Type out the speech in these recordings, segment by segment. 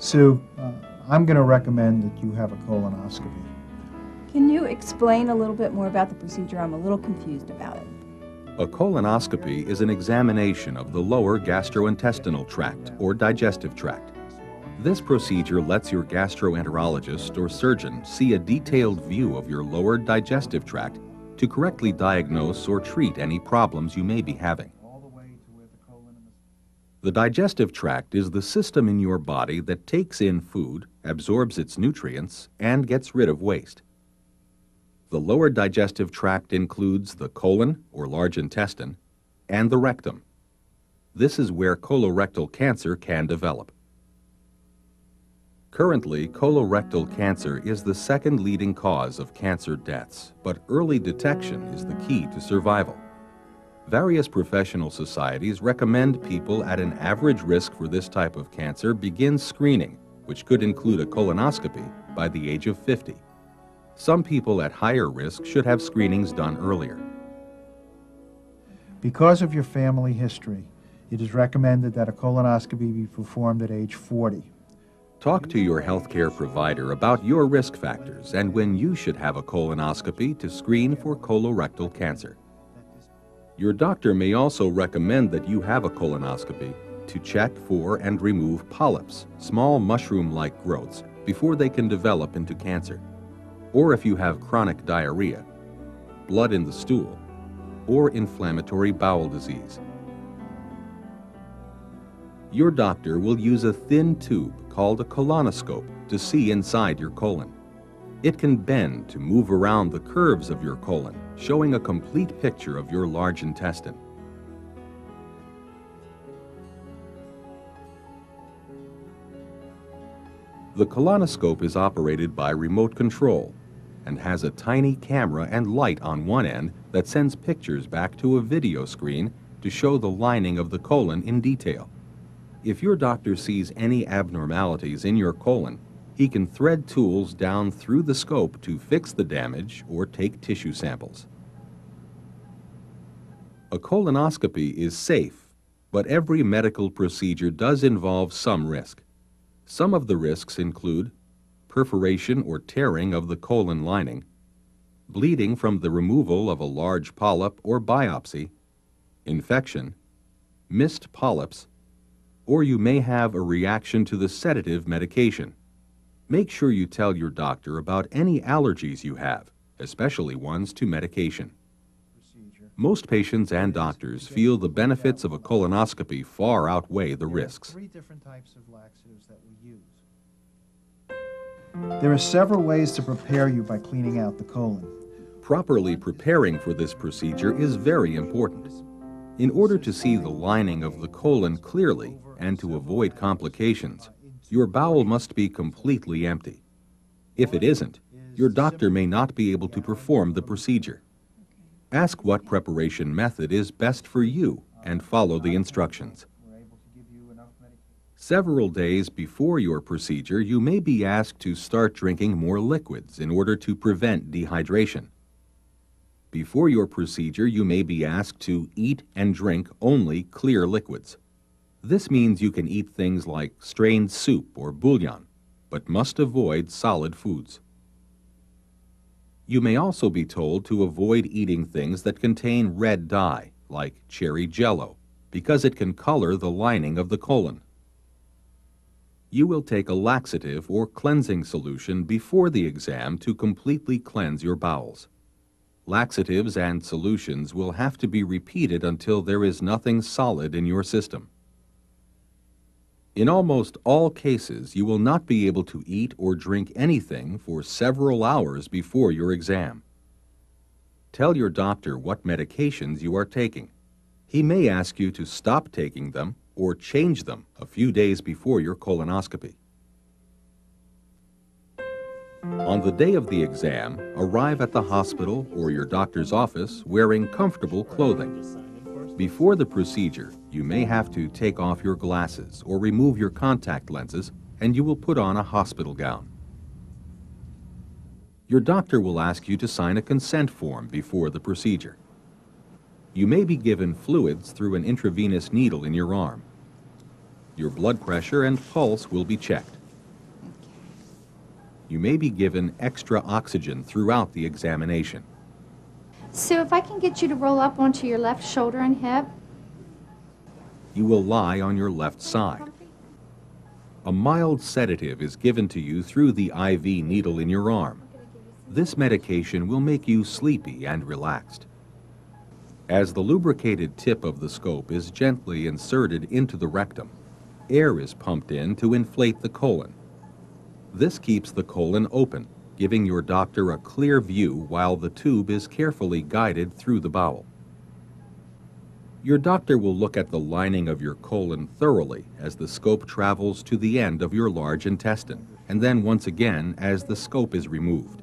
Sue, I'm going to recommend that you have a colonoscopy. Can you explain a little bit more about the procedure? I'm a little confused about it. A colonoscopy is an examination of the lower gastrointestinal tract or digestive tract. This procedure lets your gastroenterologist or surgeon see a detailed view of your lower digestive tract to correctly diagnose or treat any problems you may be having. The digestive tract is the system in your body that takes in food, absorbs its nutrients, and gets rid of waste. The lower digestive tract includes the colon, or large intestine, and the rectum. This is where colorectal cancer can develop. Currently, colorectal cancer is the second leading cause of cancer deaths, but early detection is the key to survival. Various professional societies recommend people at an average risk for this type of cancer begin screening, which could include a colonoscopy, by the age of 50. Some people at higher risk should have screenings done earlier. Because of your family history, it is recommended that a colonoscopy be performed at age 40. Talk to your healthcare provider about your risk factors and when you should have a colonoscopy to screen for colorectal cancer. Your doctor may also recommend that you have a colonoscopy to check for and remove polyps, small mushroom-like growths, before they can develop into cancer. Or if you have chronic diarrhea, blood in the stool, or inflammatory bowel disease. Your doctor will use a thin tube called a colonoscope to see inside your colon. It can bend to move around the curves of your colon, showing a complete picture of your large intestine. The colonoscope is operated by remote control and has a tiny camera and light on one end that sends pictures back to a video screen to show the lining of the colon in detail. If your doctor sees any abnormalities in your colon, he can thread tools down through the scope to fix the damage or take tissue samples. A colonoscopy is safe, but every medical procedure does involve some risk. Some of the risks include perforation or tearing of the colon lining, bleeding from the removal of a large polyp or biopsy, infection, missed polyps, or you may have a reaction to the sedative medication. Make sure you tell your doctor about any allergies you have, especially ones to medication. Most patients and doctors feel the benefits of a colonoscopy far outweigh the risks. There are 3 different types of laxatives that we use. There are several ways to prepare you by cleaning out the colon. Properly preparing for this procedure is very important. In order to see the lining of the colon clearly and to avoid complications, your bowel must be completely empty. If it isn't, your doctor may not be able to perform the procedure. Ask what preparation method is best for you and follow the instructions. Several days before your procedure, you may be asked to start drinking more liquids in order to prevent dehydration. Before your procedure, you may be asked to eat and drink only clear liquids. This means you can eat things like strained soup or bouillon, but must avoid solid foods. You may also be told to avoid eating things that contain red dye, like cherry jello, because it can color the lining of the colon. You will take a laxative or cleansing solution before the exam to completely cleanse your bowels. Laxatives and solutions will have to be repeated until there is nothing solid in your system. In almost all cases, you will not be able to eat or drink anything for several hours before your exam. Tell your doctor what medications you are taking. He may ask you to stop taking them or change them a few days before your colonoscopy. On the day of the exam, arrive at the hospital or your doctor's office wearing comfortable clothing. Before the procedure, you may have to take off your glasses or remove your contact lenses, and you will put on a hospital gown. Your doctor will ask you to sign a consent form before the procedure. You may be given fluids through an intravenous needle in your arm. Your blood pressure and pulse will be checked. You may be given extra oxygen throughout the examination. So if I can get you to roll up onto your left shoulder and hip. You will lie on your left side. A mild sedative is given to you through the IV needle in your arm. This medication will make you sleepy and relaxed. As the lubricated tip of the scope is gently inserted into the rectum, air is pumped in to inflate the colon. This keeps the colon open, giving your doctor a clear view while the tube is carefully guided through the bowel. Your doctor will look at the lining of your colon thoroughly as the scope travels to the end of your large intestine, and then once again as the scope is removed.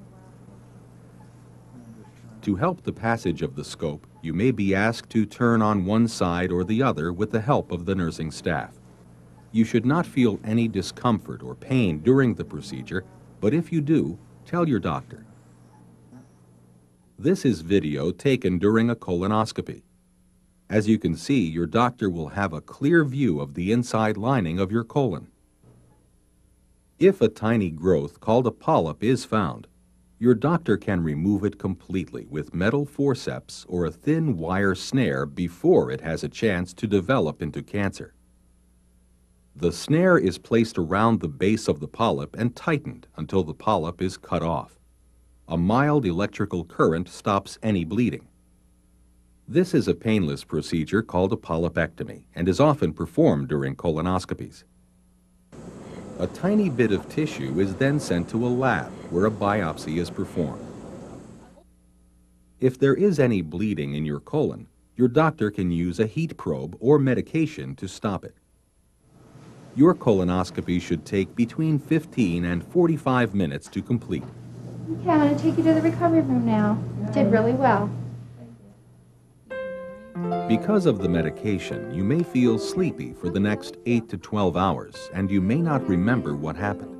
To help the passage of the scope, you may be asked to turn on one side or the other with the help of the nursing staff. You should not feel any discomfort or pain during the procedure, but if you do, tell your doctor. This is video taken during a colonoscopy. As you can see, your doctor will have a clear view of the inside lining of your colon. If a tiny growth called a polyp is found, your doctor can remove it completely with metal forceps or a thin wire snare before it has a chance to develop into cancer. The snare is placed around the base of the polyp and tightened until the polyp is cut off. A mild electrical current stops any bleeding. This is a painless procedure called a polypectomy and is often performed during colonoscopies. A tiny bit of tissue is then sent to a lab where a biopsy is performed. If there is any bleeding in your colon, your doctor can use a heat probe or medication to stop it. Your colonoscopy should take between 15 and 45 minutes to complete. Okay, I'm going to take you to the recovery room now. You did really well. Because of the medication, you may feel sleepy for the next 8 to 12 hours, and you may not remember what happened.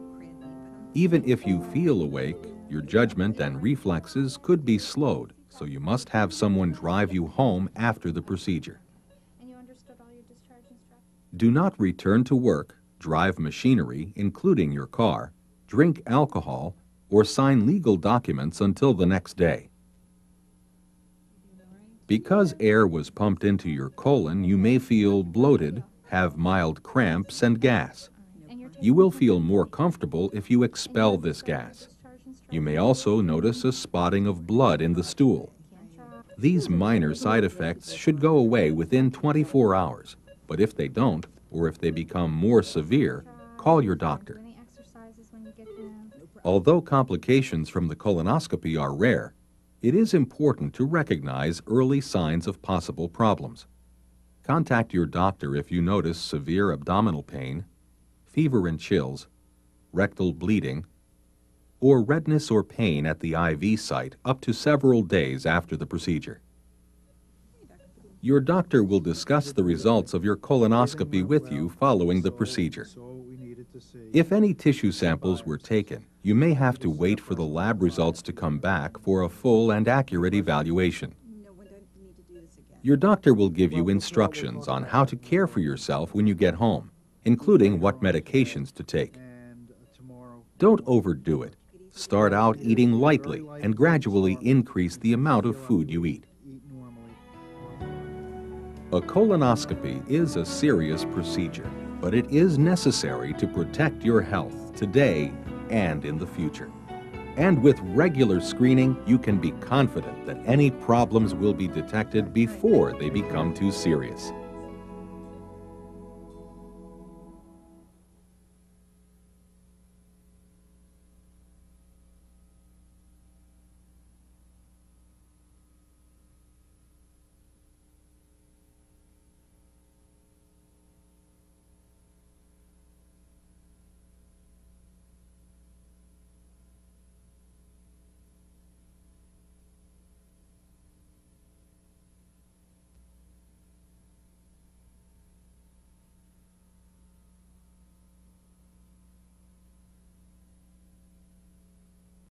Even if you feel awake, your judgment and reflexes could be slowed, so you must have someone drive you home after the procedure. And you understood all your discharge instructions? Do not return to work, drive machinery, including your car, drink alcohol, or sign legal documents until the next day. Because air was pumped into your colon, you may feel bloated, have mild cramps, and gas. You will feel more comfortable if you expel this gas. You may also notice a spotting of blood in the stool. These minor side effects should go away within 24 hours, but if they don't, or if they become more severe, call your doctor. Although complications from the colonoscopy are rare, it is important to recognize early signs of possible problems. Contact your doctor if you notice severe abdominal pain, fever and chills, rectal bleeding, or redness or pain at the IV site up to several days after the procedure. Your doctor will discuss the results of your colonoscopy with you following the procedure. If any tissue samples were taken, you may have to wait for the lab results to come back for a full and accurate evaluation. Your doctor will give you instructions on how to care for yourself when you get home, including what medications to take. Don't overdo it. Start out eating lightly and gradually increase the amount of food you eat. A colonoscopy is a serious procedure, but it is necessary to protect your health today and in the future. And with regular screening, you can be confident that any problems will be detected before they become too serious.